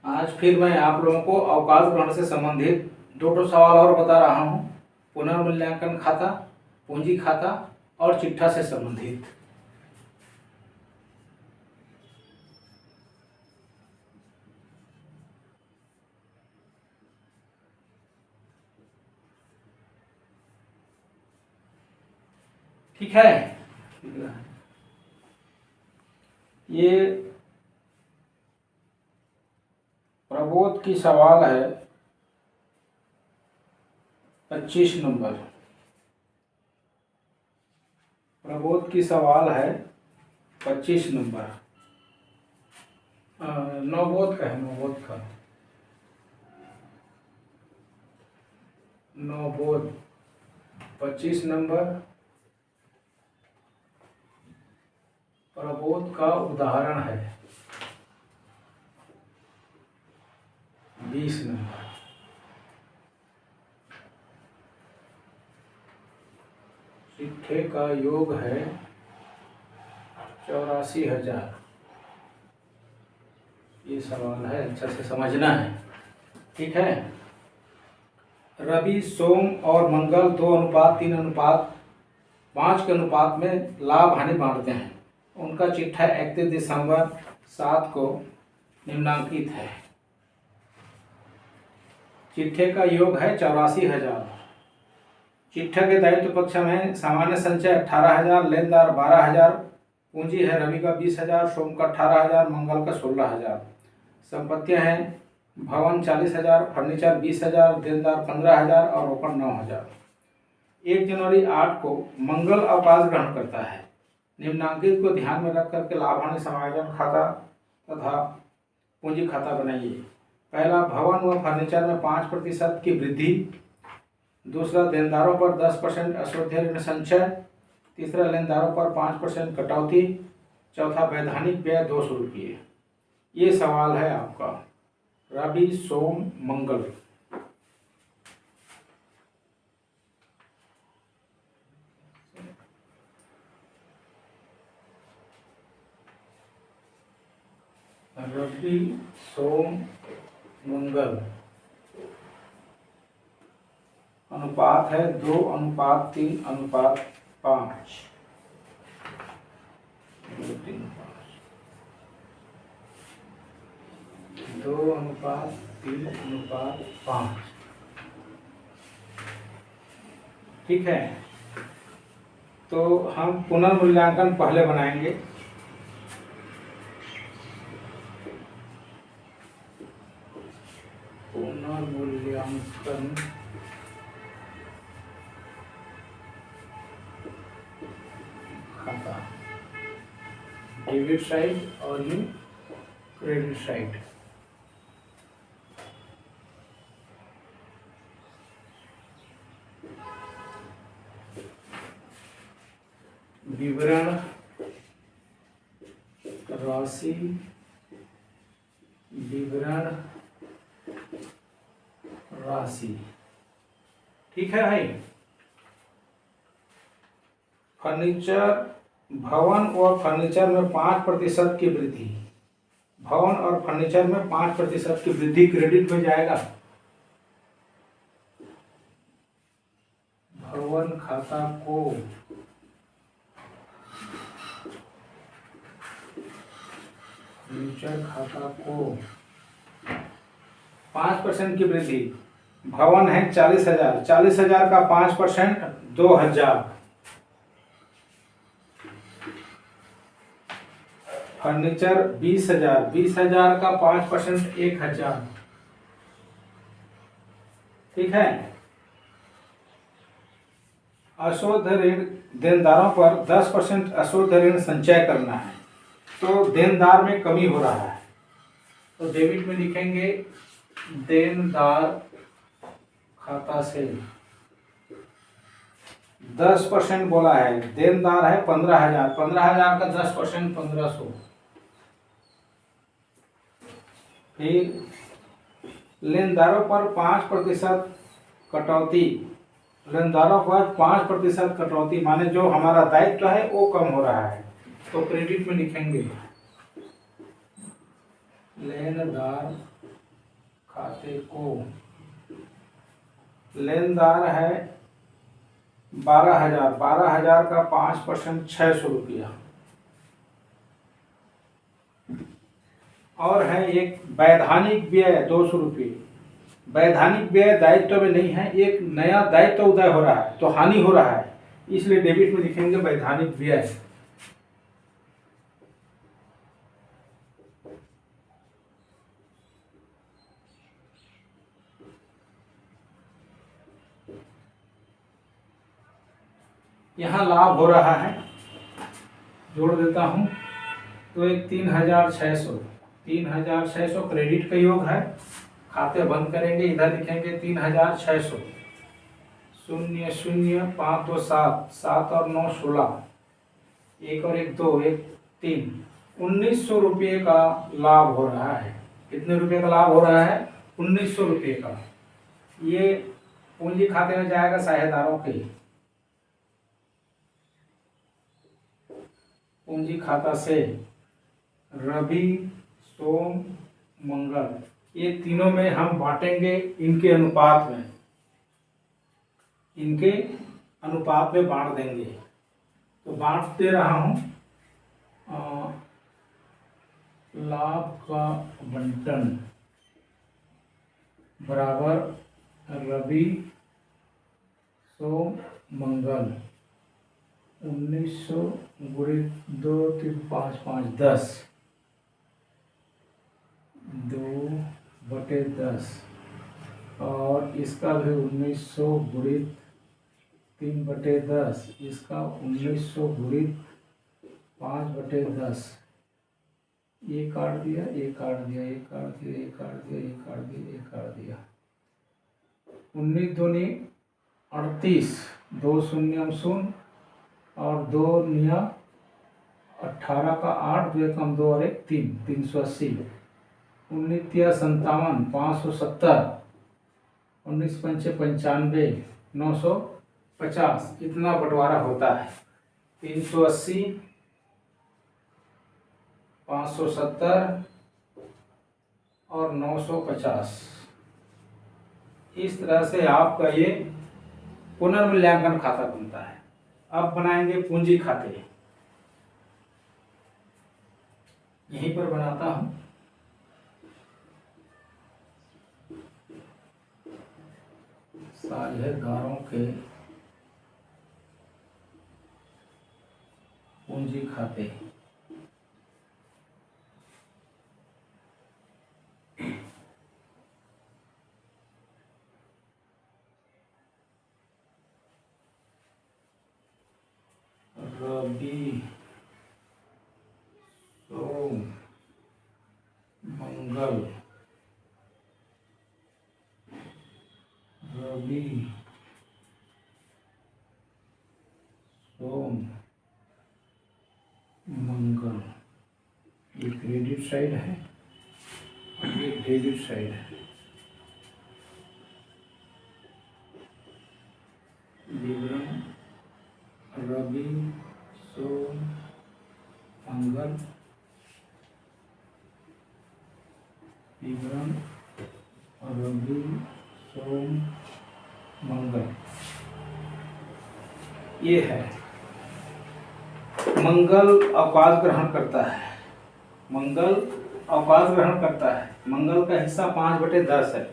आज फिर मैं आप लोगों को अवकाश ग्रहण से संबंधित दो सवाल और बता रहा हूँ। पुनर्मूल्यांकन खाता, पूंजी खाता और चिट्ठा से संबंधित। ठीक है, ये प्रबोध की सवाल है 25 नंबर। प्रबोध की सवाल है 25 नंबर। नवबोध का है, नवबोध का नवबोध 25 नंबर। प्रबोध का उदाहरण है 20 नंबर। चिट्ठे का योग है 84,000। ये सवाल है, अच्छा से समझना है। ठीक है। रवि, सोम और मंगल 2:3:5 के अनुपात में लाभ हानि बांटते हैं। उनका चिट्ठा 31 दिसंबर 7 को निम्नांकित है। चिट्ठे का योग है 84,000। चिट्ठा के दायित्व पक्ष में सामान्य संचय 18,000, लेनदार 12,000, पूंजी है रवि का 20,000, सोम का 18,000, मंगल का 16,000। संपत्तियां हैं भवन 40,000, फर्नीचर 20,000, देनदार 15,000 और रोकड़ 9,000। 1 जनवरी 8 को मंगल अवकाश ग्रहण करता है। निम्नांकित को ध्यान में रख करके लाभ हानि समायोजन खाता तथा पूंजी खाता बनाइए। पहला, भवन व फर्नीचर में 5% की वृद्धि। दूसरा, देनदारों पर 10% अशोध्य ऋण संचय। तीसरा, लेनदारों पर 5% कटौती। चौथा, वैधानिक व्यय 200 रुपये। ये सवाल है आपका रवि, सोम, मंगल। रवि, सोम, मंगल अनुपात है 2:3:5। 2:3:5। ठीक है, तो हम पुनर्मूल्यांकन पहले बनाएंगे। पुनर्मूल्यांकन खाता, डेबिट साइड और ये क्रेडिट साइड। विवरण राशि, विवरण राशि। ठीक है भाई। फर्नीचर, भवन और फर्नीचर में 5% की वृद्धि। भवन और फर्नीचर में 5% की वृद्धि क्रेडिट में जाएगा। भवन खाता को फर्नीचर खाता को 5% की वृद्धि। भवन है 40,000, 40,000 का 5% 2,000। फर्नीचर 20,000, 20,000 का 5% 1,000। ठीक है। अशुद्ध ऋण, देनदारों पर 10% अशुद्ध ऋण संचय करना है, तो देनदार में कमी हो रहा है, तो डेबिट में लिखेंगे देनदार खाता से 10% बोला है। देनदार है 15,000, 15,000 का 10% 1,500। फिर लेनदारों पर 5% कटौती। लेनदारों पर 5% कटौती माने जो हमारा दायित्व है वो कम हो रहा है, तो क्रेडिट में लिखेंगे लेनदार खाते को लेनदार है 12,000, 12,000 का 5% 600 रुपया। और है एक वैधानिक व्यय 200 रुपये। वैधानिक व्यय दायित्व में नहीं है, एक नया दायित्व उदय हो रहा है तो हानि हो रहा है, इसलिए डेबिट में लिखेंगे वैधानिक व्यय। यहाँ लाभ हो रहा है, जोड़ देता हूं तो एक 3,600, 3,600 क्रेडिट का योग है। खाते बंद करेंगे, इधर लिखेंगे 3,600, 0 0 5 2 7, 7 और 9 16, 1 और 1 2, 1 3, 1,900 रुपये का लाभ हो रहा है। कितने रुपये का लाभ हो रहा है? 1,900 रुपये का। ये पूंजी खाते में जाएगा साझेदारों के। पूंजी खाता से रवि, सोम, मंगल, ये तीनों में हम बांटेंगे इनके अनुपात में, इनके अनुपात में बांट देंगे। तो बांट दे रहा हूं, लाभ का बंटन बराबर रवि, सोम, मंगल, 1,900 गुणित 2 3 5 5 10, 2/10, और इसका भी 1,900 गुणित 3/10, इसका 1,900 गुणित 5/10। ये काट दिया, ये काट दिया, ये काट दिया, ये काट दिया, ये काट दिया, ये काट दिया। 19 दूनी 38, 2 शून्य 0 और 2 निया 18 का 8, 2 कम 2 और 1 3, 380। 19 तिया 57, 570, 19 पंचे 95, 950। इतना बंटवारा होता है। 380, 570 और 950। इस तरह से आपका ये पुनर्मूल्यांकन खाता बनता है। अब बनाएंगे पूंजी खाते, यहीं पर बनाता हूं। साझेदारों के पूंजी खाते, रवि, सोम, मंगल, रवि, सोम, मंगल। ये क्रेडिट साइड है और ये डेबिट साइड है। विवरण रवि, सोम, मंगल, विवरण रवि, सोम, मंगल। ये है। मंगल अवकाश ग्रहण करता है, मंगल अवकाश ग्रहण करता है। मंगल का हिस्सा 5/10 है।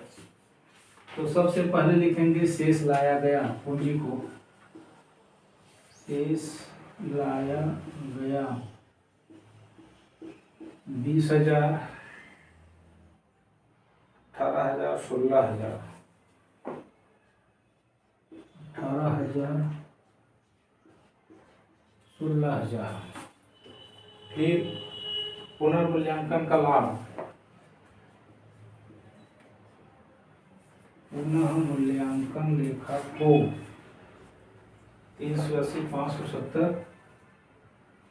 तो सबसे पहले लिखेंगे शेष लाया गया पूंजी को। शेष लाया गया 20,000, 18,000, 16,000, 18,000, 16,000। फिर पुनर्मूल्यांकन का लाभ, पुनः मूल्यांकन लेखा को 380, 570,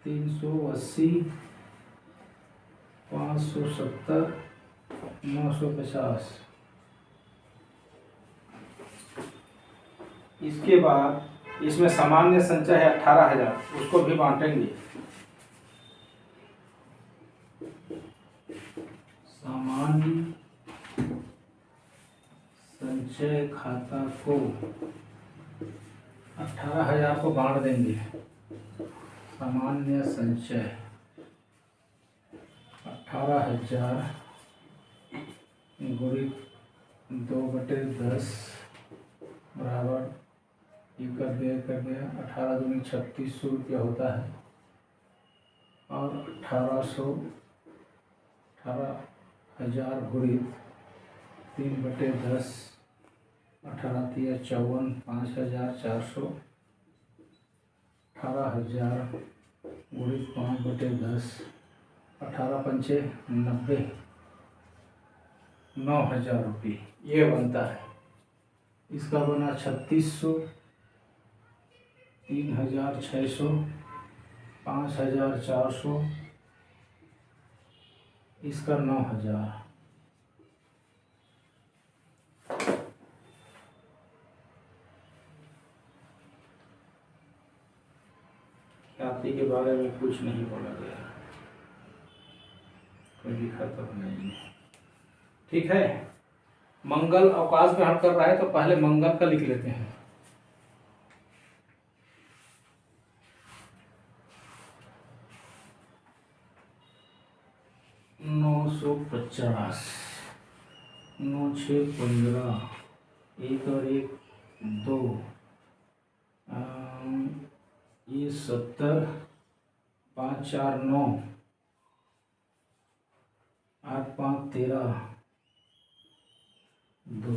380, 570, 950। इसके बाद इसमें सामान्य संचय है 18,000, उसको भी बांटेंगे। सामान्य संचय खाता को 18,000 को बांट देंगे। सामान्य संचय 18,000 गुणित 2/10 बराबर ये कर दिया 18 दूनी 3600 रुपया होता है और 18,000 गुणित 3/10 18 तिया 54 5,400 18,000 गुणित 5/10 18 पंचे 90 9,000 रुपये ये बनता है। इसका बना 3600 3,600 5,400 इसका 9,000। ख्याति के बारे में कुछ नहीं बोला गया, कोई लिखा तो नहीं। ठीक है, मंगल अवकाश ग्रहण कर रहा है तो पहले मंगल का लिख लेते हैं। नौ 950 9 6 15 1 और 1 2 ये 70 5 4 9 8 5 13 2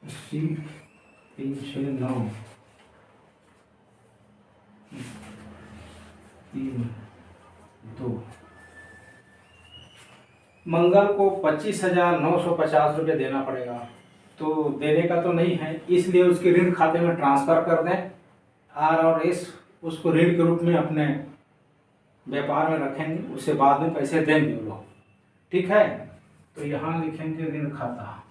80 3 6 9 3 2 मंगल को 25,950 रुपये देना पड़ेगा। तो देने का तो नहीं है, इसलिए उसके ऋण खाते में ट्रांसफर कर दें। आर और एस उसको ऋण के रूप में अपने व्यापार में रखेंगे, उससे बाद में पैसे देंगे वो लोग। ठीक है, तो यहाँ लिखेंगे ऋण खाता।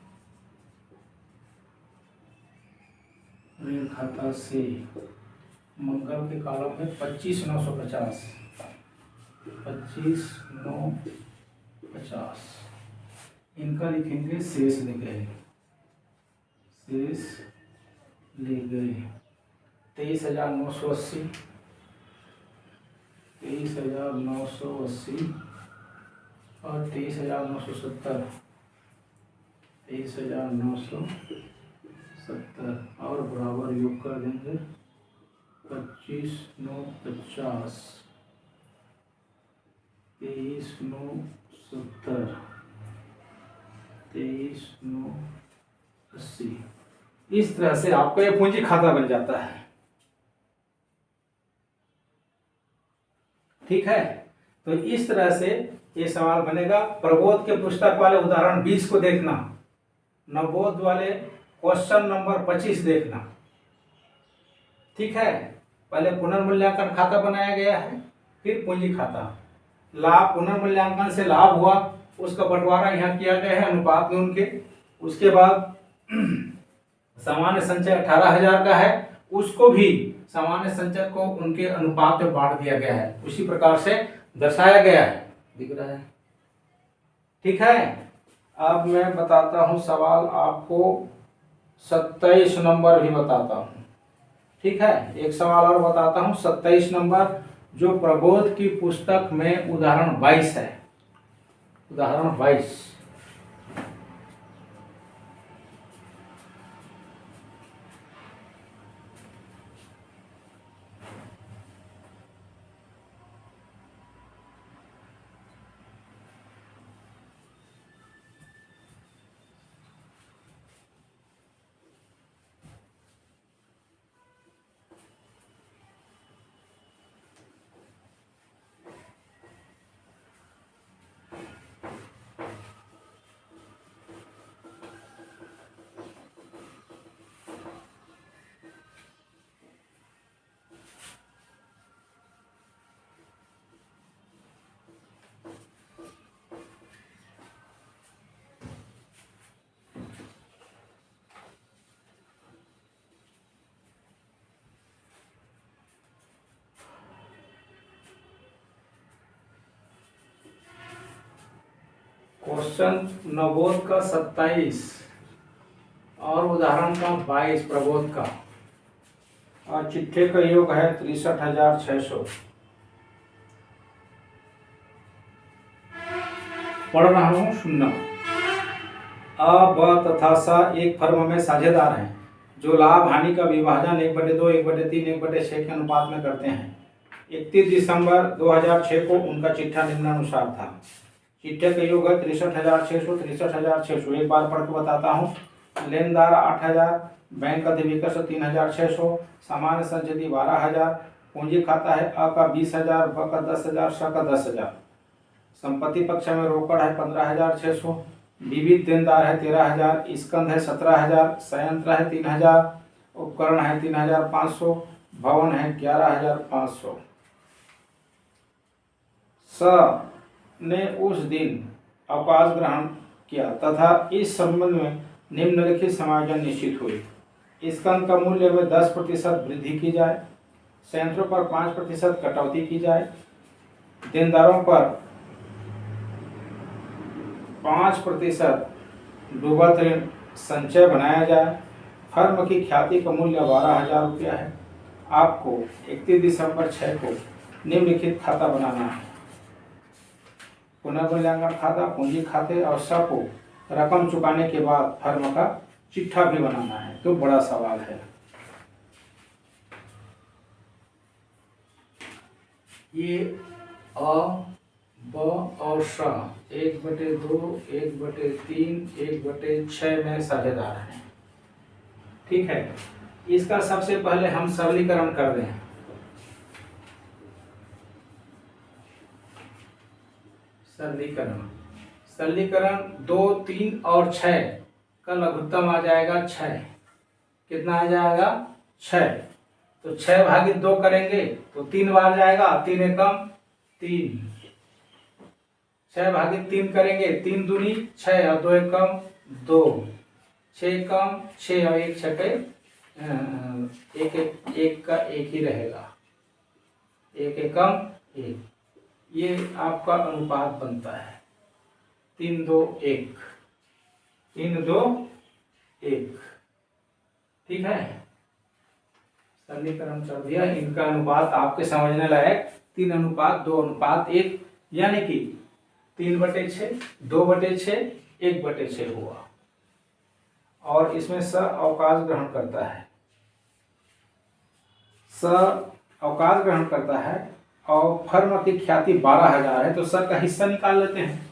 ऋण खाता से मंगल के कॉलम में 25,950 25,950 इनका लिखेंगे शेष ले गए, शेष ले गए 23,980 23,980 और 23,970 23,970 और बराबर योग कर देंगे 25,950 23,970 23,980। इस तरह से आपका यह पूंजी खाता बन जाता है। ठीक है, तो इस तरह से ये सवाल बनेगा। प्रबोध के पुस्तक वाले उदाहरण 20 को देखना, नवबोध वाले क्वेश्चन नंबर 25 देखना। ठीक है, पहले पुनर्मूल्यांकन खाता बनाया गया है, फिर पूंजी खाता। लाभ पुनर्मूल्यांकन से लाभ हुआ, उसका बंटवारा यहाँ किया गया है अनुपात में उनके। उसके बाद सामान्य संचय 18,000 का है, उसको भी सामान्य संचय को उनके अनुपात में बांट दिया गया है, उसी प्रकार से दर्शाया गया है, दिख रहा है। ठीक है, अब मैं बताता हूँ सवाल आपको 27 नंबर भी बताता हूँ। ठीक है, एक सवाल और बताता हूँ 27 नंबर, जो प्रबोध की पुस्तक में उदाहरण 22 है। उदाहरण 22 क्वेश्चन नवोद का 27 और उदाहरण का 22 प्रबोध का, और चिट्ठे का योग है 63,600। पढ़ रहा हूँ, सुनना। अ ब तथा स एक फर्म में साझेदार हैं जो लाभ हानि का विभाजन 1/2, 1/3, 1/6 के अनुपात में करते हैं। 31 दिसंबर 2006 को उनका चिट्ठा निम्नानुसार था। चिट्ठे का योग है 63,600, 63,600। एक बार पढ़ के बताता हूँ। लेनदार 8,000, बैंक अधिविकर्ष 3,600, सामान्य संचिति 12,000, पूंजी खाता है अ का 20,000, ब का 10,000, स का 10,000। संपत्ति पक्ष में रोकड़ है 15,600, विविध देनदार है 13,000, स्कंध है 17,000, संयंत्र है 3,000, उपकरण है 3,500, भवन है 11,500। स ने उस दिन अवकाश ग्रहण किया तथा इस संबंध में निम्नलिखित समायोजन निश्चित हुए। स्कंध का मूल्य में 10% वृद्धि की जाए, संयंत्रों पर 5% कटौती की जाए, देनदारों पर 5% डूबत ऋण संचय बनाया जाए। फर्म की ख्याति का मूल्य 12,000 रुपया है। आपको 31 दिसंबर 6 को निम्नलिखित खाता बनाना है। पुनर्मूल्यांकन खाता, पूंजी खाते और स को रकम चुकाने के बाद फर्म का चिट्ठा भी बनाना है। तो बड़ा सवाल है। ये अ ब और स 1/2, 1/3, 1/6 में साझेदार हैं। ठीक है। इसका सबसे पहले हम सरलीकरण कर दें। सरलीकरण 2, 3 और 6 का लघुत्तम आ जाएगा 6। कितना आ जाएगा? 6। तो 6/2 करेंगे तो 3 बार जाएगा। 3 एकम 3। 6/3 करेंगे, 3 दूनी 6 और 2 एकम 2। 6 एकम 6 और 1 छठे, एक का एक ही रहेगा। 1 एकम 1। ये आपका अनुपात बनता है 3, 2, 1। 3, 2, 1। ठीक है। सरलीकरण कर दिया। इनका अनुपात आपके समझने लायक 3:2:1, यानी कि 3/6, 2/6, 1/6 हुआ। और इसमें स अवकाश ग्रहण करता है। स अवकाश ग्रहण करता है और फर्म की ख्याति 12,000 है, तो स का हिस्सा निकाल लेते हैं।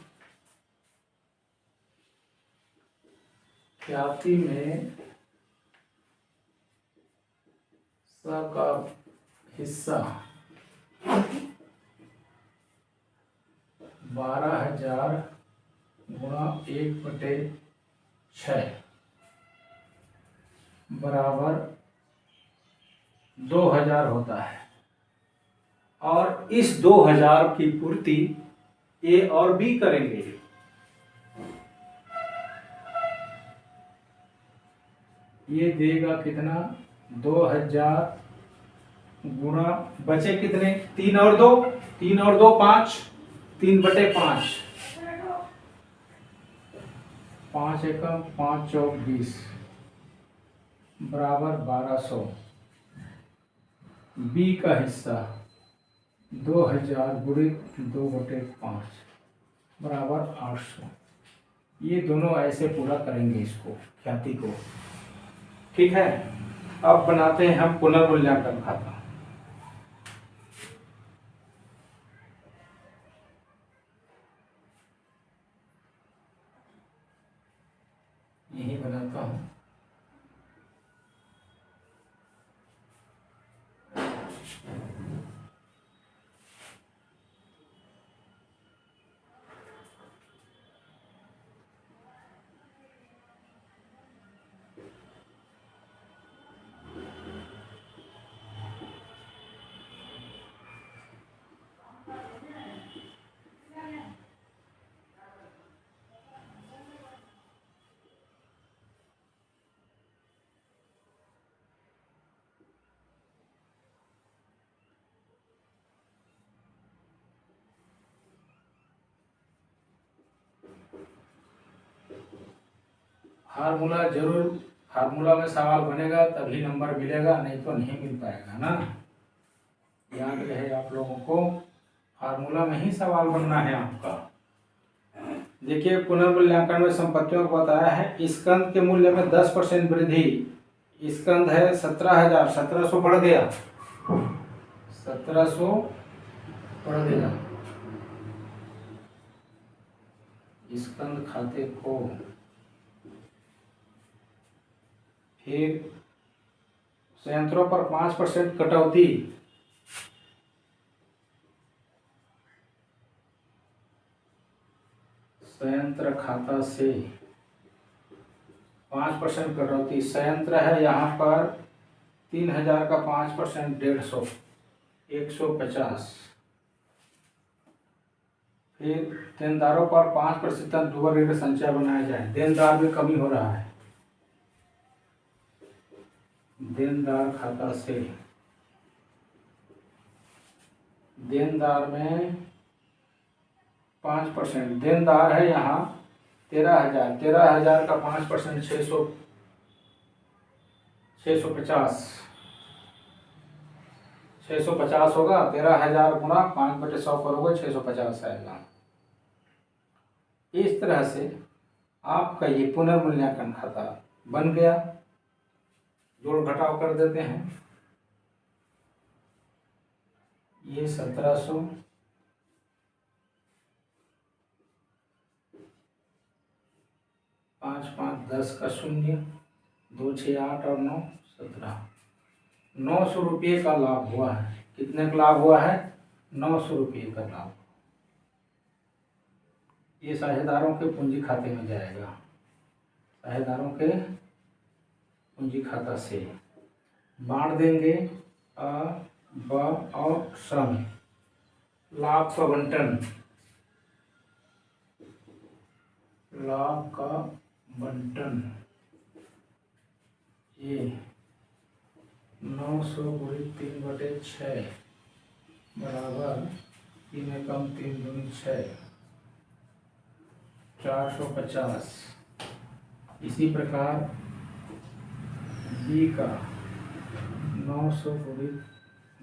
ख्याति में स का हिस्सा 12,000 गुणा 1/6 बराबर 2,000 होता है। और इस 2,000 की पूर्ति ए और बी करेंगे। ये देगा कितना? 2,000 गुणा, बचे कितने? 3 और 2, 3 और 2 5, 3/5, 5 एकम 5 चौक 20 बराबर 1,200। बी का हिस्सा 2,000 गुणित 2/5 बराबर 800। ये दोनों ऐसे पूरा करेंगे इसको, ख्याति को। ठीक है। अब बनाते हैं हम पुनर्मूल्यांकन खाता। यही बनाता हूं। फार्मूला जरूर, फार्मूला में सवाल बनेगा तभी नंबर मिलेगा, नहीं तो नहीं मिल पाएगा ना। याद रहे आप लोगों को, फार्मूला में ही सवाल बनना है आपका। देखिए पुनर्मूल्यांकन में संपत्तियों को बताया है, स्कंद के मूल्य में 10% वृद्धि। स्कंद है 17,000, 1700 बढ़ गया, 1700 बढ़ गया। स्कंद खाते को फिर संयंत्रों पर 5% कटौती, संयंत्र खाता से 5% कटौती। संयंत्र है यहाँ पर 3,000 का 5%, 150, 150। फिर देनदारों पर 5% डुअल रेट संचय बनाया जाए। देनदार में कमी हो रहा है, देनदार खाता से देनदार में 5%। देनदार है यहाँ 13,000, 13,000 का 5%, 650, 650 होगा। 13,000 गुणा 5/100 करोगे 650 आएगा। इस तरह से आपका ये पुनर्मूल्यांकन खाता बन गया। जोड़ घटाव कर देते हैं। ये 1700, 5 5 10 का 0, 2 6 8 और 9 17, 900 रुपये का लाभ हुआ है। कितने का लाभ हुआ है? 900 रुपये का लाभ। ये साझेदारों के पूंजी खाते में जाएगा, साझेदारों के पूंजी खाता से बांट देंगे। अ ब और श्रम, लाभ का बंटन, लाभ का बंटन। ये 900 गुणित 3/6 बराबर 3 एकम 3 दूनी 6, 450। इसी प्रकार बी का 900 गुणित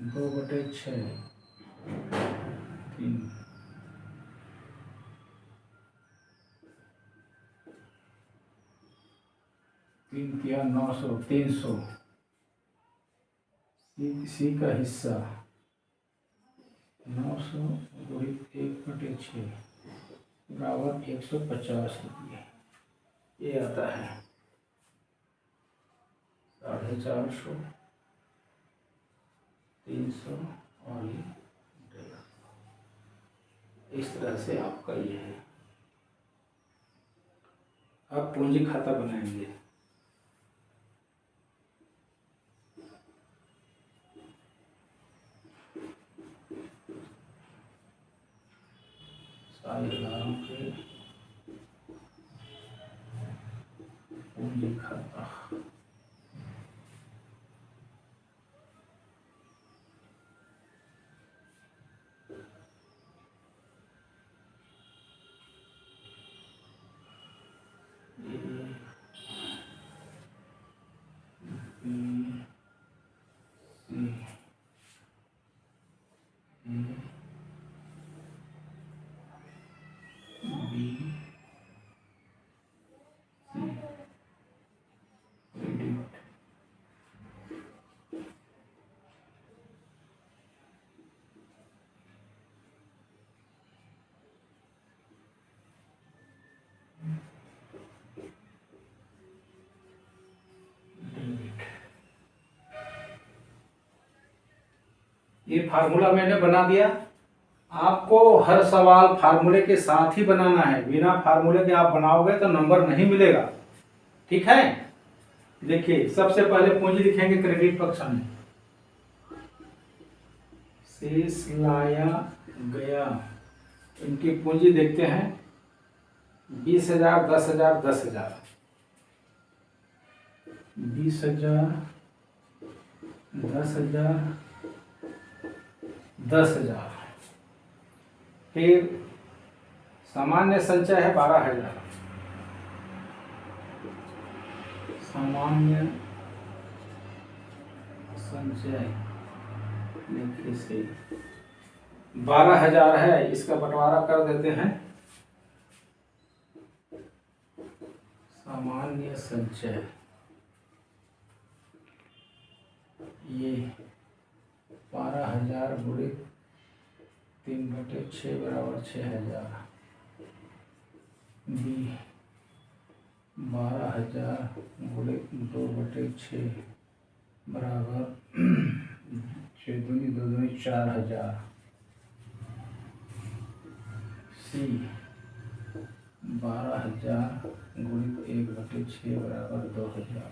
2/6, 3, 3 किया 900, 300। सी का हिस्सा 900 गुणित 1/6 बराबर 150 रुपये। ये आता है 450, 300 और ये 150। इस तरह से आपका ये है। अब पूंजी खाता बनाएंगे। साझेदारों के पूंजी खाता। ये फार्मूला मैंने बना दिया। आपको हर सवाल फार्मूले के साथ ही बनाना है, बिना फार्मूले के आप बनाओगे तो नंबर नहीं मिलेगा। ठीक है, देखिए सबसे पहले पूंजी लिखेंगे क्रेडिट पक्ष में। शेष लाया गया, इनकी पूंजी देखते हैं। 20,000, 10,000, 10,000, 20,000, 10,000, 10,000। फिर सामान्य संचय है 12,000, सामान्य संचय देखिए से 12,000 है, इसका बंटवारा कर देते हैं। सामान्य संचय ये 12,000 गुणे 3/6 बराबर 6,000। बी 12,000 गुणे 2/6 बराबर 6 दूनी 2 दूनी 4,000। सी 12,000 गुणित 1/6 बराबर 2,000।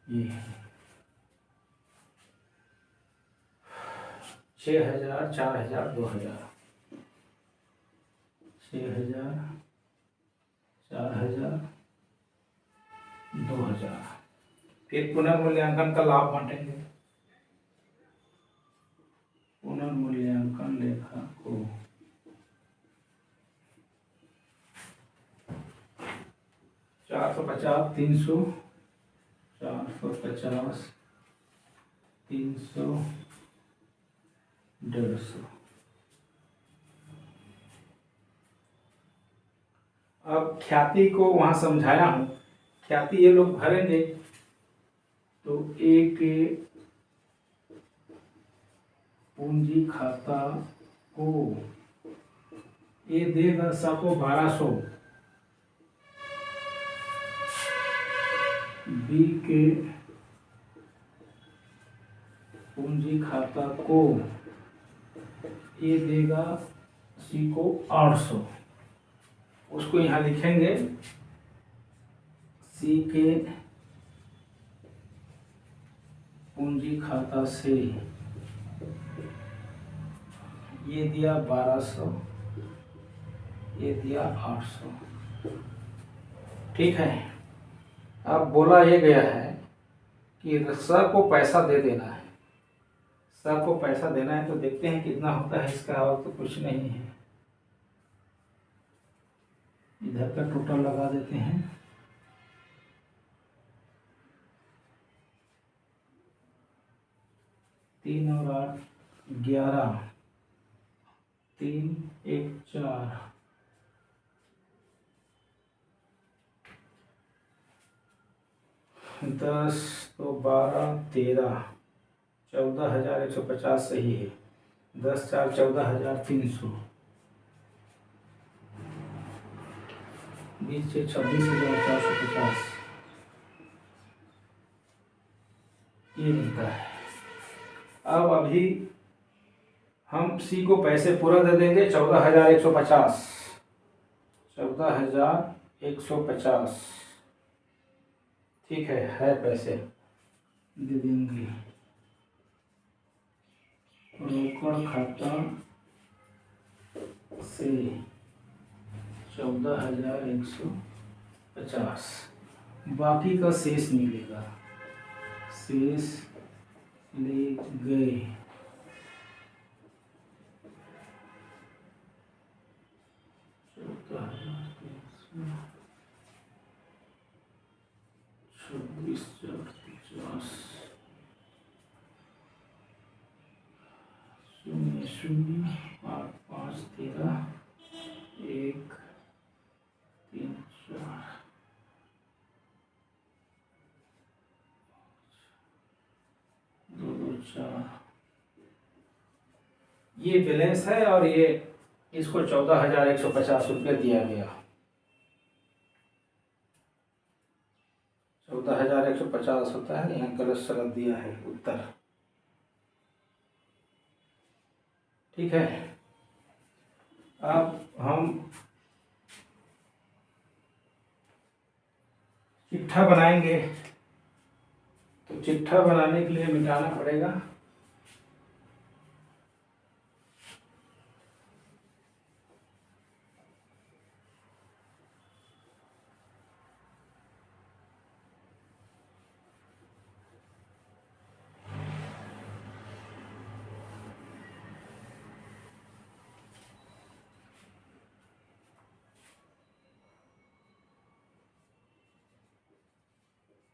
ये 6,000 4,000 2,000 6,000 4,000 2,000। फिर पुनर्मूल्यांकन का लाभ बांटेंगे। पुनर्मूल्यांकन लेखा को 450 300 450 300 150। अब ख्याति को वहां समझाया हूं, ख्याति ये लोग भरेंगे तो एक पूंजी खाता को ये देगा सबको 1200, बी के पूंजी खाता को ये देगा सी को 800। उसको यहाँ लिखेंगे सी के पूंजी खाता से ये दिया 1200, ये दिया 800। ठीक है। अब बोला ये गया है कि सर को पैसा दे देना है, सर को पैसा देना है, तो देखते हैं कितना होता है इसका। और तो कुछ नहीं है, इधर का टोटल लगा देते हैं। 3 और 8 11, 3 1 4, 10 तो 12 13, 14,150 सही है। 10 4 14,300, 20 से 26,450 ये मिलता है। अब अभी हम सी को पैसे पूरा दे देंगे 14,150, 14,150। ठीक है पैसे दे देंगे। रोकड़ खाता से 14,150, बाकी का शेष मिलेगा, शेष ले गए। छब्बीस 50 0 0 8 5 13 1 3 4 2 2 4। ये बैलेंस है और ये इसको 14,150 रुपये दिया गया। 14,150 होता है, यहाँ गलत शरत दिया है उत्तर। ठीक है। अब हम चिट्ठा बनाएंगे, तो चिट्ठा बनाने के लिए मिटाना पड़ेगा।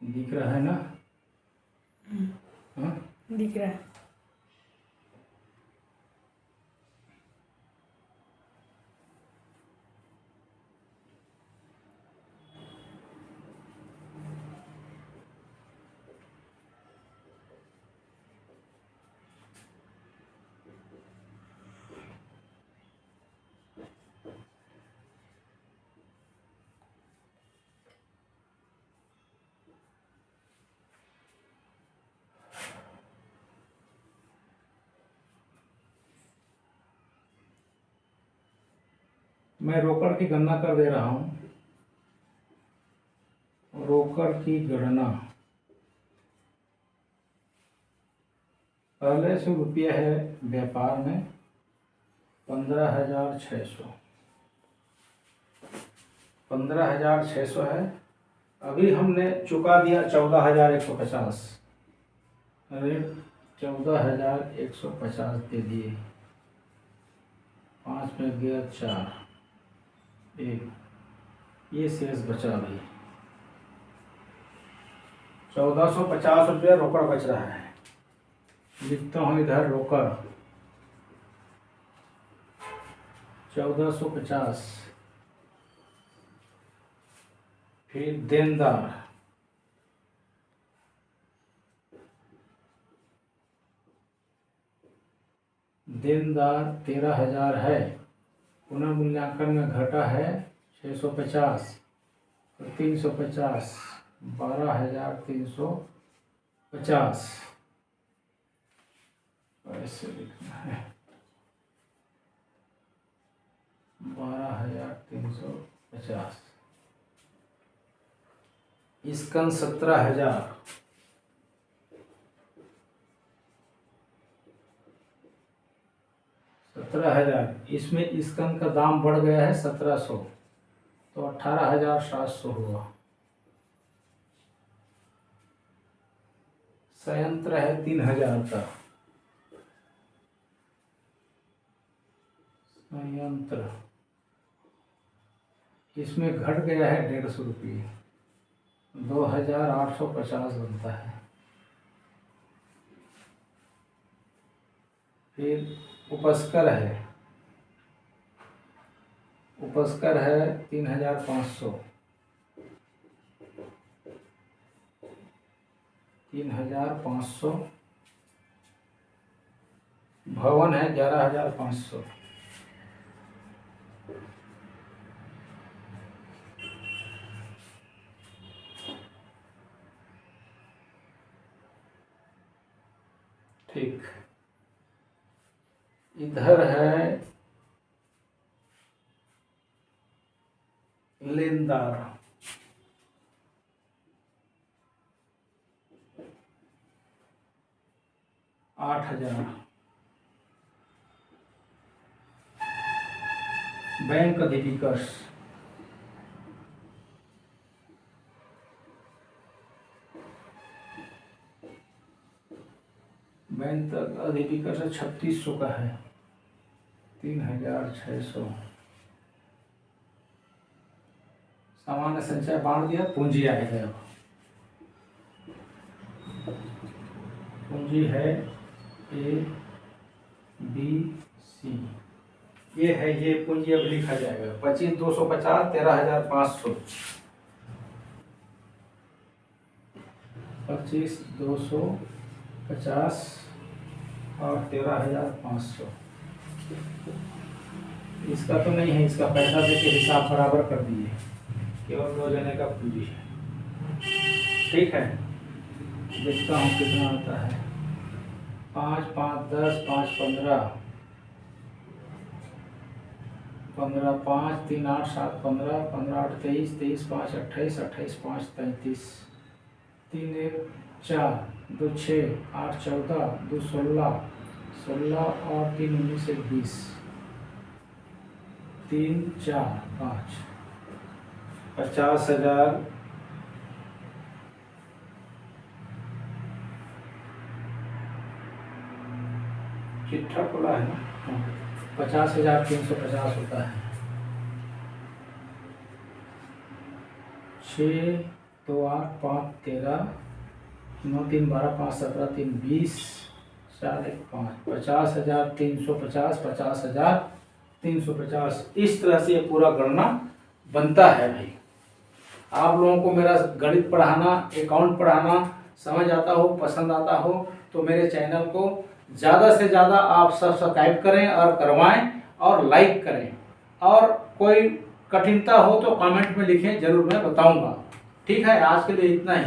दिख रहा है ना? हाँ, दिख रहा है। मैं रोकड़ की गणना कर दे रहा हूँ। रोकड़ की गणना, पहले से रुपया है व्यापार में 15,600, 15,600 है। अभी हमने चुका दिया 14,150, ऋण 14,150 दे दिए। 5 में गया 4, 1, ये शेष बचा अभी 1450 रुपया रोकड़ बच रहा है। लिखता हूँ इधर रोकड़ 1450। फिर देनदार, देनदार 13,000 है। पुनर्मूल्यांकन में घटा है 650, तो 350, 12,350 ऐसे लिखना है। 12,350। इसका 17,000, 17,000। इसमें इसकन का दाम बढ़ गया है 1,700, तो 18,700 हुआ। संयंत्र है 3,000 का। संयंत्र इसमें घट गया है 150 रुपये, 2,850 बनता है। फिर उपस्कर है, उपस्कर है 3,500, 3,500। भवन है 11,500। ठीक, इधर है लेनदार, 8,000। बैंक अधिविकर्ष, बैंक अधिविकर्ष 3,600 का है, 3,600। सामान्य संचय बांट दिया, पूंजी आएगा। अब पूंजी है ABC, ये है, ये पूंजी अब लिखा जाएगा 25,250, 13,500। 25,250 और 13,500। इसका तो नहीं है, इसका पैसा देके हिसाब बराबर कर दिए, केवल 2 जने का पूंजी है। ठीक है, देखता हूँ कितना आता है। 5, 5, 10, 5, 15, 15, 5, 3, 8, 7, 15, 15, 8, 23, 23, 5, 28, 28, 5, 33, 3, 1, 4, 2, 6, 8, 14, 2, 16, 16 और 3, 19, 20, 3, 4, 5, 50,000। चिट्ठा खुला है ना? 50,350 होता है। 6, 2 8 5 13 9 3 12 5 17 3 20 4 1 5 50,000 350 50,000 350। इस तरह से ये पूरा गणना बनता है भाई। आप लोगों को मेरा गणित पढ़ाना, अकाउंट पढ़ाना समझ आता हो, पसंद आता हो तो मेरे चैनल को ज़्यादा से ज़्यादा आप सब्सक्राइब करें और करवाएं और लाइक करें। और कोई कठिनता हो तो कमेंट में लिखें, ज़रूर मैं बताऊंगा। ठीक है, आज के लिए इतना ही।